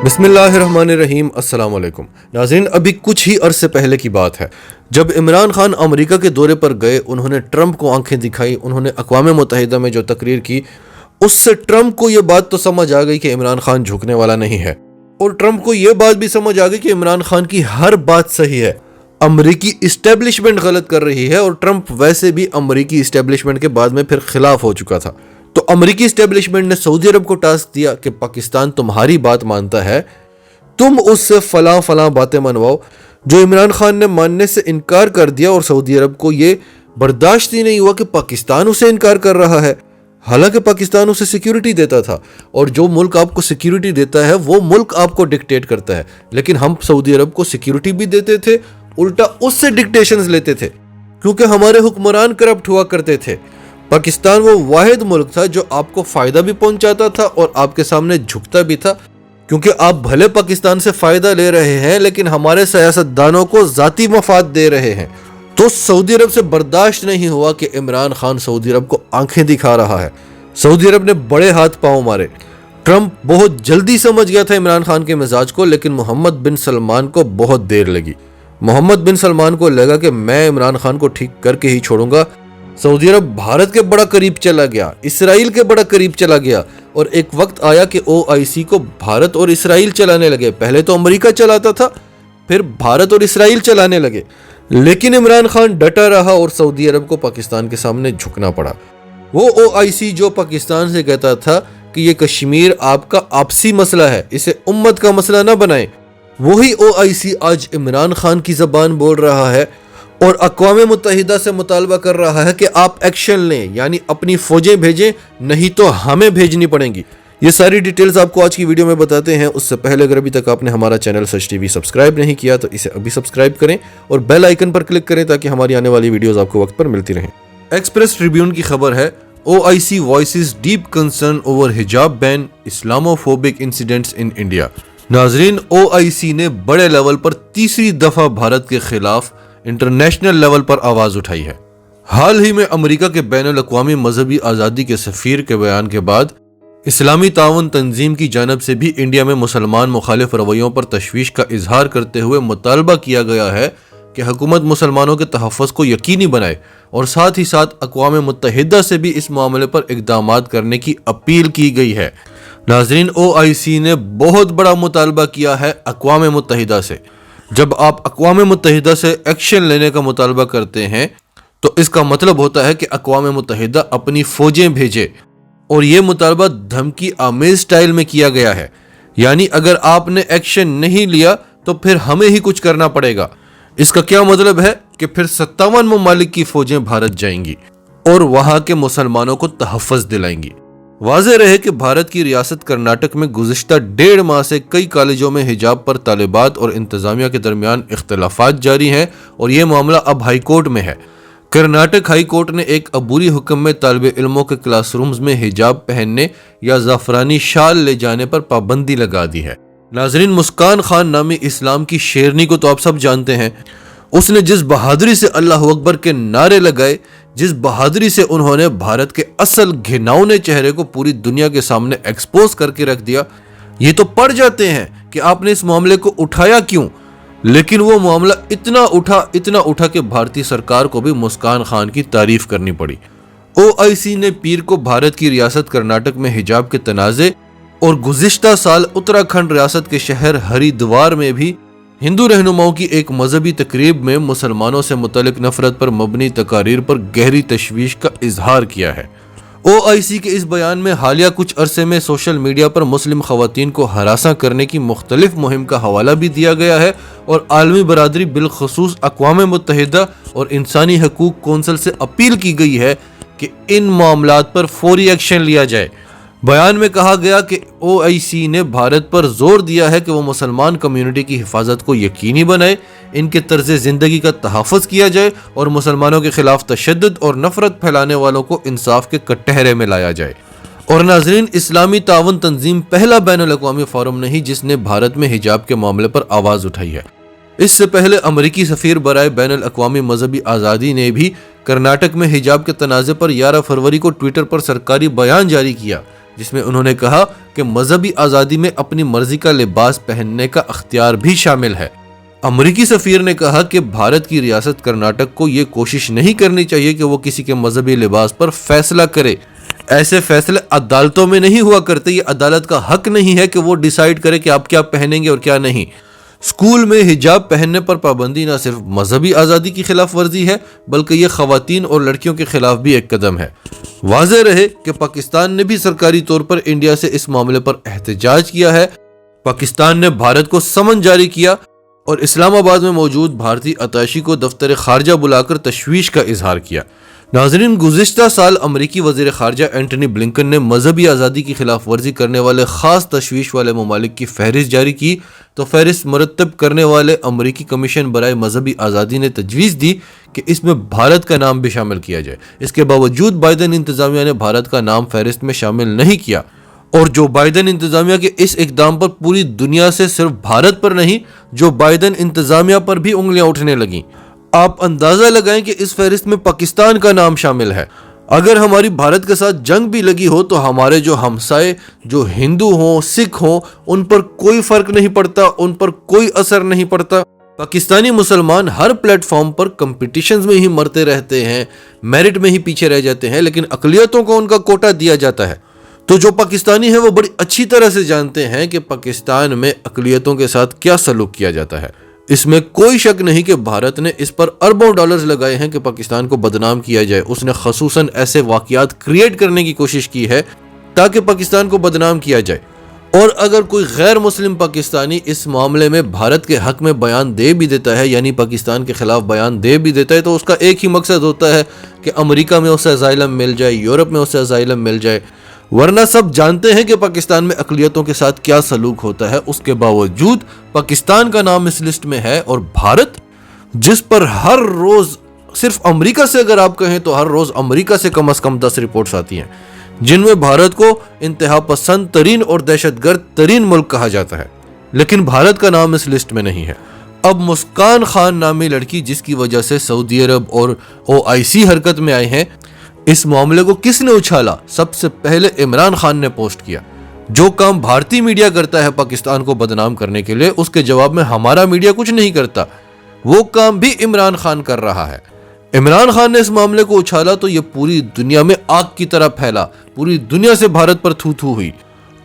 بسم اللہ الرحمن الرحیم۔ السلام علیکم ناظرین، ابھی کچھ ہی عرصے پہلے کی بات ہے جب عمران خان امریکہ کے دورے پر گئے۔ انہوں نے ٹرمپ کو آنکھیں دکھائی، انہوں نے اقوام متحدہ میں جو تقریر کی اس سے ٹرمپ کو یہ بات تو سمجھ آ گئی کہ عمران خان جھکنے والا نہیں ہے، اور ٹرمپ کو یہ بات بھی سمجھ آ گئی کہ عمران خان کی ہر بات صحیح ہے، امریکی اسٹیبلشمنٹ غلط کر رہی ہے، اور ٹرمپ ویسے بھی امریکی اسٹیبلشمنٹ کے بعد میں پھر خلاف ہو چکا تھا۔ تو امریکی اسٹیبلشمنٹ نے سعودی عرب کو ٹاسک دیا کہ پاکستان تمہاری بات مانتا ہے، تم اس سے فلاں باتیں منواؤ، جو عمران خان نے ماننے سے انکار کر دیا، اور سعودی عرب کو یہ برداشت ہی نہیں ہوا کہ پاکستان اسے انکار کر رہا ہے، حالانکہ پاکستان اسے سیکیورٹی دیتا تھا، اور جو ملک آپ کو سیکیورٹی دیتا ہے وہ ملک آپ کو ڈکٹیٹ کرتا ہے، لیکن ہم سعودی عرب کو سیکیورٹی بھی دیتے تھے، الٹا اس سے ڈکٹیشنز لیتے تھے، کیونکہ ہمارے حکمران کرپٹ ہوا کرتے تھے۔ پاکستان وہ واحد ملک تھا جو آپ کو فائدہ بھی پہنچاتا تھا اور آپ کے سامنے جھکتا بھی تھا، کیونکہ آپ بھلے پاکستان سے فائدہ لے رہے ہیں لیکن ہمارے سیاستدانوں کو ذاتی مفاد دے رہے ہیں۔ تو سعودی عرب سے برداشت نہیں ہوا کہ عمران خان سعودی عرب کو آنکھیں دکھا رہا ہے، سعودی عرب نے بڑے ہاتھ پاؤں مارے۔ ٹرمپ بہت جلدی سمجھ گیا تھا عمران خان کے مزاج کو، لیکن محمد بن سلمان کو بہت دیر لگی۔ محمد بن سلمان کو لگا کہ میں عمران خان کو ٹھیک کر کے ہی چھوڑوں گا۔ سعودی عرب بھارت کے بڑا قریب چلا گیا، اسرائیل کے بڑا قریب چلا گیا، اور ایک وقت آیا کہ OIC کو بھارت اور اسرائیل چلانے لگے۔ پہلے تو امریکہ چلاتا تھا، پھر بھارت اور اسرائیل چلانے لگے، لیکن عمران خان ڈٹا رہا اور سعودی عرب کو پاکستان کے سامنے جھکنا پڑا۔ وہ OIC جو پاکستان سے کہتا تھا کہ یہ کشمیر آپ کا آپسی مسئلہ ہے، اسے امت کا مسئلہ نہ بنائیں، وہی OIC آج عمران خان کی زبان بول رہا ہے اور اقوام متحدہ سے مطالبہ کر رہا ہے کہ آپ ایکشن لیں، یعنی اپنی فوجیں بھیجیں، نہیں تو ہمیں بھیجنی پڑیں گی۔ یہ ساری ڈیٹیلز آپ کو آج کی ویڈیو میں بتاتے ہیں۔ اس سے پہلے اگر ابھی تک آپ نے ہمارا چینل سچ ٹی وی سبسکرائب نہیں کیا تو اسے ابھی سبسکرائب کریں اور بیل آئیکن پر کلک کریں تاکہ ہماری آنے والی ویڈیوز آپ کو وقت پر ملتی رہیں۔ ایکسپریس ٹریبیون کی خبر ہے، OIC voices deep concern over hijab ban, Islamophobic incidents in India۔ ناظرین، OIC نے بڑے لیول پر تیسری دفعہ بھارت کے خلاف انٹرنیشنل لیول پر آواز اٹھائی ہے۔ حال ہی میں امریکہ کے بین الاقوامی مذہبی آزادی کے سفیر کے بیان کے بعد اسلامی تعاون تنظیم کی جانب سے بھی انڈیا میں مسلمان مخالف رویوں پر تشویش کا اظہار کرتے ہوئے مطالبہ کیا گیا ہے کہ حکومت مسلمانوں کے تحفظ کو یقینی بنائے، اور ساتھ ہی ساتھ اقوام متحدہ سے بھی اس معاملے پر اقدامات کرنے کی اپیل کی گئی ہے۔ ناظرین، OIC نے بہت بڑا مطالبہ کیا ہے اقوام متحدہ سے۔ جب آپ اقوام متحدہ سے ایکشن لینے کا مطالبہ کرتے ہیں تو اس کا مطلب ہوتا ہے کہ اقوام متحدہ اپنی فوجیں بھیجے، اور یہ مطالبہ دھمکی آمیز سٹائل میں کیا گیا ہے، یعنی اگر آپ نے ایکشن نہیں لیا تو پھر ہمیں ہی کچھ کرنا پڑے گا۔ اس کا کیا مطلب ہے کہ پھر 57 ممالک کی فوجیں بھارت جائیں گی اور وہاں کے مسلمانوں کو تحفظ دلائیں گی۔ واضح رہے کہ بھارت کی ریاست کرناٹک میں گزشتہ 1.5 ماہ سے کئی کالجوں میں حجاب پر طالبات اور انتظامیہ کے درمیان اختلافات جاری ہیں، اور یہ معاملہ اب ہائی کورٹ میں ہے۔ کرناٹک ہائی کورٹ نے ایک عبوری حکم میں طالب علموں کے کلاس رومز میں حجاب پہننے یا زعفرانی شال لے جانے پر پابندی لگا دی ہے۔ ناظرین، مسکان خان نامی اسلام کی شیرنی کو تو آپ سب جانتے ہیں۔ اس نے جس بہادری سے اللہ اکبر کے نعرے لگائے، جس بہادری سے انہوں نے بھارت کے اصل گھناؤنے چہرے کو پوری دنیا کے سامنے ایکسپوز کر کے رکھ دیا، یہ تو پڑ جاتے ہیں کہ آپ نے اس معاملے کو اٹھایا کیوں، لیکن وہ معاملہ اتنا اٹھا کہ بھارتی سرکار کو بھی مسکان خان کی تعریف کرنی پڑی۔ OIC نے پیر کو بھارت کی ریاست کرناٹک میں حجاب کے تنازع اور گزشتہ سال اتراکھنڈ ریاست کے شہر ہری دوار میں بھی ہندو رہنماؤں کی ایک مذہبی تقریب میں مسلمانوں سے متعلق نفرت پر مبنی تقاریر پر گہری تشویش کا اظہار کیا ہے۔ OIC کے اس بیان میں حالیہ کچھ عرصے میں سوشل میڈیا پر مسلم خواتین کو ہراساں کرنے کی مختلف مہم کا حوالہ بھی دیا گیا ہے، اور عالمی برادری بالخصوص اقوام متحدہ اور انسانی حقوق کونسل سے اپیل کی گئی ہے کہ ان معاملات پر فوری ایکشن لیا جائے۔ بیان میں کہا گیا کہ OIC نے بھارت پر زور دیا ہے کہ وہ مسلمان کمیونٹی کی حفاظت کو یقینی بنائے، ان کے طرز زندگی کا تحفظ کیا جائے، اور مسلمانوں کے خلاف تشدد اور نفرت پھیلانے والوں کو انصاف کے کٹہرے میں لایا جائے۔ اور ناظرین، اسلامی تعاون تنظیم پہلا بین الاقوامی فورم نہیں جس نے بھارت میں حجاب کے معاملے پر آواز اٹھائی ہے۔ اس سے پہلے امریکی سفیر برائے بین الاقوامی مذہبی آزادی نے بھی کرناٹک میں حجاب کے تنازع پر 11 فروری کو ٹویٹر پر سرکاری بیان جاری کیا، جس میں انہوں نے کہا کہ مذہبی آزادی میں اپنی مرضی کا لباس پہننے کا اختیار بھی شامل ہے۔ امریکی سفیر نے کہا کہ بھارت کی ریاست کرناٹک کو یہ کوشش نہیں کرنی چاہیے کہ وہ کسی کے مذہبی لباس پر فیصلہ کرے۔ ایسے فیصلے عدالتوں میں نہیں ہوا کرتے، یہ عدالت کا حق نہیں ہے کہ وہ ڈیسائیڈ کرے کہ آپ کیا پہنیں گے اور کیا نہیں۔ اسکول میں حجاب پہننے پر پابندی نہ صرف مذہبی آزادی کی خلاف ورزی ہے بلکہ یہ خواتین اور لڑکیوں کے خلاف بھی ایک قدم ہے۔ واضح رہے کہ پاکستان نے بھی سرکاری طور پر انڈیا سے اس معاملے پر احتجاج کیا ہے۔ پاکستان نے بھارت کو سمن جاری کیا اور اسلام آباد میں موجود بھارتی اتاشی کو دفتر خارجہ بلا کر تشویش کا اظہار کیا۔ ناظرین، گزشتہ سال امریکی وزیر خارجہ اینٹنی بلنکن نے مذہبی آزادی کی خلاف ورزی کرنے والے خاص تشویش والے ممالک کی فہرست جاری کی تو فہرست مرتب کرنے والے امریکی کمیشن برائے مذہبی آزادی نے تجویز دی کہ اس میں بھارت کا نام بھی شامل کیا جائے۔ اس کے باوجود بائیڈن انتظامیہ نے بھارت کا نام فہرست میں شامل نہیں کیا، اور جو بائیڈن انتظامیہ کے اس اقدام پر پوری دنیا سے صرف بھارت پر نہیں، جو بائیڈن انتظامیہ پر بھی انگلیاں اٹھنے لگیں۔ آپ اندازہ لگائیں کہ اس فہرست میں پاکستان کا نام شامل ہے۔ اگر ہماری بھارت کے ساتھ جنگ بھی لگی ہو تو ہمارے جو ہمسائے، جو ہندو ہوں، سکھ ہوں، ان پر کوئی فرق نہیں پڑتا، ان پر کوئی اثر نہیں پڑتا۔ پاکستانی مسلمان ہر پلیٹ فارم پر کمپٹیشنز میں ہی مرتے رہتے ہیں، میرٹ میں ہی پیچھے رہ جاتے ہیں، لیکن اقلیتوں کو ان کا کوٹا دیا جاتا ہے۔ تو جو پاکستانی ہیں وہ بڑی اچھی طرح سے جانتے ہیں کہ پاکستان میں اقلیتوں کے ساتھ کیا سلوک کیا جاتا ہے۔ اس میں کوئی شک نہیں کہ بھارت نے اس پر اربوں ڈالرز لگائے ہیں کہ پاکستان کو بدنام کیا جائے۔ اس نے خصوصاً ایسے واقعات کریٹ کرنے کی کوشش کی ہے تاکہ پاکستان کو بدنام کیا جائے۔ اور اگر کوئی غیر مسلم پاکستانی اس معاملے میں بھارت کے حق میں بیان دے بھی دیتا ہے، یعنی پاکستان کے خلاف بیان دے بھی دیتا ہے، تو اس کا ایک ہی مقصد ہوتا ہے کہ امریکہ میں اسے اسائلم مل جائے، یورپ میں اسے اسائلم مل جائے۔ ورنہ سب جانتے ہیں کہ پاکستان میں اقلیتوں کے ساتھ کیا سلوک ہوتا ہے۔ اس کے باوجود پاکستان کا نام اس لسٹ میں ہے، اور بھارت جس پر ہر روز صرف امریکہ سے اگر آپ کہیں تو ہر روز امریکہ سے کم از کم 10 رپورٹس آتی ہیں جن میں بھارت کو انتہا پسند ترین اور دہشت گرد ترین ملک کہا جاتا ہے، لیکن بھارت کا نام اس لسٹ میں نہیں ہے۔ اب مسکان خان نامی لڑکی جس کی وجہ سے سعودی عرب اور OIC حرکت میں آئے ہیں، اس معاملے کو کس نے اچھالا؟ سب سے پہلے عمران خان نے پوسٹ کیا۔ جو کام بھارتی میڈیا کرتا ہے پاکستان کو بدنام کرنے کے لیے، اس کے جواب میں ہمارا میڈیا کچھ نہیں کرتا، وہ کام بھی عمران خان کر رہا ہے۔ عمران خان نے اس معاملے کو اچھالا تو یہ پوری دنیا میں آگ کی طرح پھیلا، پوری دنیا سے بھارت پر تھو تھو ہوئی،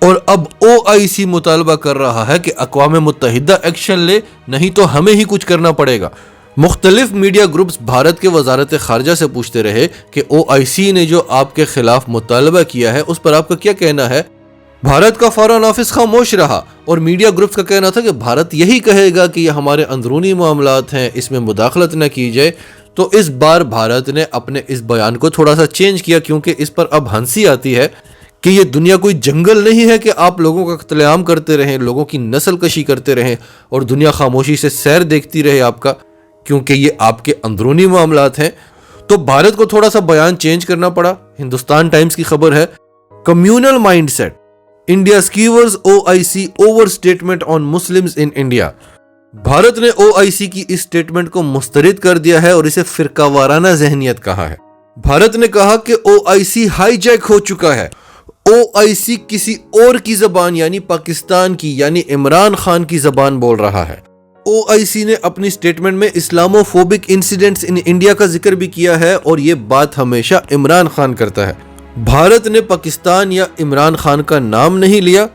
اور اب OIC مطالبہ کر رہا ہے کہ اقوام متحدہ ایکشن لے، نہیں تو ہمیں ہی کچھ کرنا پڑے گا۔ مختلف میڈیا گروپس بھارت کے وزارت خارجہ سے پوچھتے رہے کہ OIC نے جو آپ کے خلاف مطالبہ کیا ہے اس پر آپ کا کیا کہنا ہے؟ بھارت کا فارن آفس خاموش رہا، اور میڈیا گروپس کا کہنا تھا کہ بھارت یہی کہے گا کہ یہ ہمارے اندرونی معاملات ہیں، اس میں مداخلت نہ کی جائے۔ تو اس بار بھارت نے اپنے اس بیان کو تھوڑا سا چینج کیا، کیونکہ اس پر اب ہنسی آتی ہے کہ یہ دنیا کوئی جنگل نہیں ہے کہ آپ لوگوں کا قتل عام کرتے رہیں، لوگوں کی نسل کشی کرتے رہیں اور دنیا خاموشی سے سیر دیکھتی رہے آپ کا، کیونکہ یہ آپ کے اندرونی معاملات ہیں۔ تو بھارت کو تھوڑا سا بیان چینج کرنا پڑا۔ ہندوستان ٹائمز کی خبر ہے، communal mind set, India scores OIC over statement on Muslims in India. Bharat نے OIC کی اس اسٹیٹمنٹ کو مسترد کر دیا ہے اور اسے فرقہ وارانہ ذہنیت کہا ہے۔ بھارت نے کہا کہ OIC ہائی جیک ہو چکا ہے۔ OIC کسی اور کی زبان، یعنی پاکستان کی، یعنی عمران خان کی زبان بول رہا ہے۔ OIC نے اپنی اسٹیٹمنٹ میں اسلامو فوبک انسیڈنٹس ان انڈیا کا ذکر بھی کیا ہے، اور یہ بات ہمیشہ عمران خان کرتا ہے۔ بھارت نے پاکستان یا عمران خان کا نام نہیں لیا،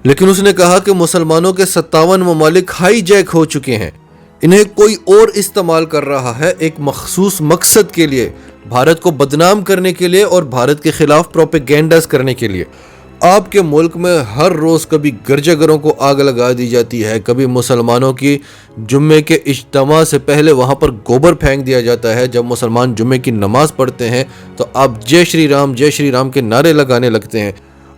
لیکن اس نے کہا کہ مسلمانوں کے 57 ممالک ہائی جیک ہو چکے ہیں، انہیں کوئی اور استعمال کر رہا ہے ایک مخصوص مقصد کے لیے، بھارت کو بدنام کرنے کے لیے اور بھارت کے خلاف پروپیگینڈاز کرنے کے لیے۔ آپ کے ملک میں ہر روز کبھی گرجا گھروں کو آگ لگا دی جاتی ہے، کبھی مسلمانوں کی جمعے کے اجتماع سے پہلے وہاں پر گوبر پھینک دیا جاتا ہے۔ جب مسلمان جمعے کی نماز پڑھتے ہیں تو آپ جے شری رام کے نعرے لگانے لگتے ہیں،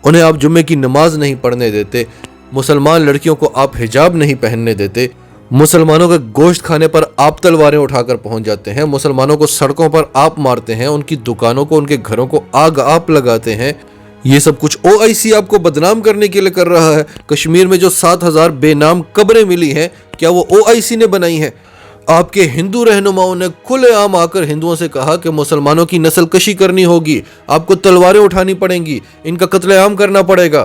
انہیں آپ جمعے کی نماز نہیں پڑھنے دیتے، مسلمان لڑکیوں کو آپ حجاب نہیں پہننے دیتے، مسلمانوں کے گوشت کھانے پر آپ تلواریں اٹھا کر پہنچ جاتے ہیں، مسلمانوں کو سڑکوں پر آپ مارتے ہیں، ان کی دکانوں کو، ان کے گھروں کو آگ آپ لگاتے ہیں۔ یہ سب کچھ OIC آپ کو بدنام کرنے کے لیے کر رہا ہے۔ کشمیر میں جو 7000 بے نام قبریں ملی ہیں، کیا وہ OIC نے بنائی ہیں؟ آپ کے ہندو رہنماؤں نے کھلے عام آ کر ہندوؤں سے کہا کہ مسلمانوں کی نسل کشی کرنی ہوگی، آپ کو تلواریں اٹھانی پڑیں گی، ان کا قتل عام کرنا پڑے گا۔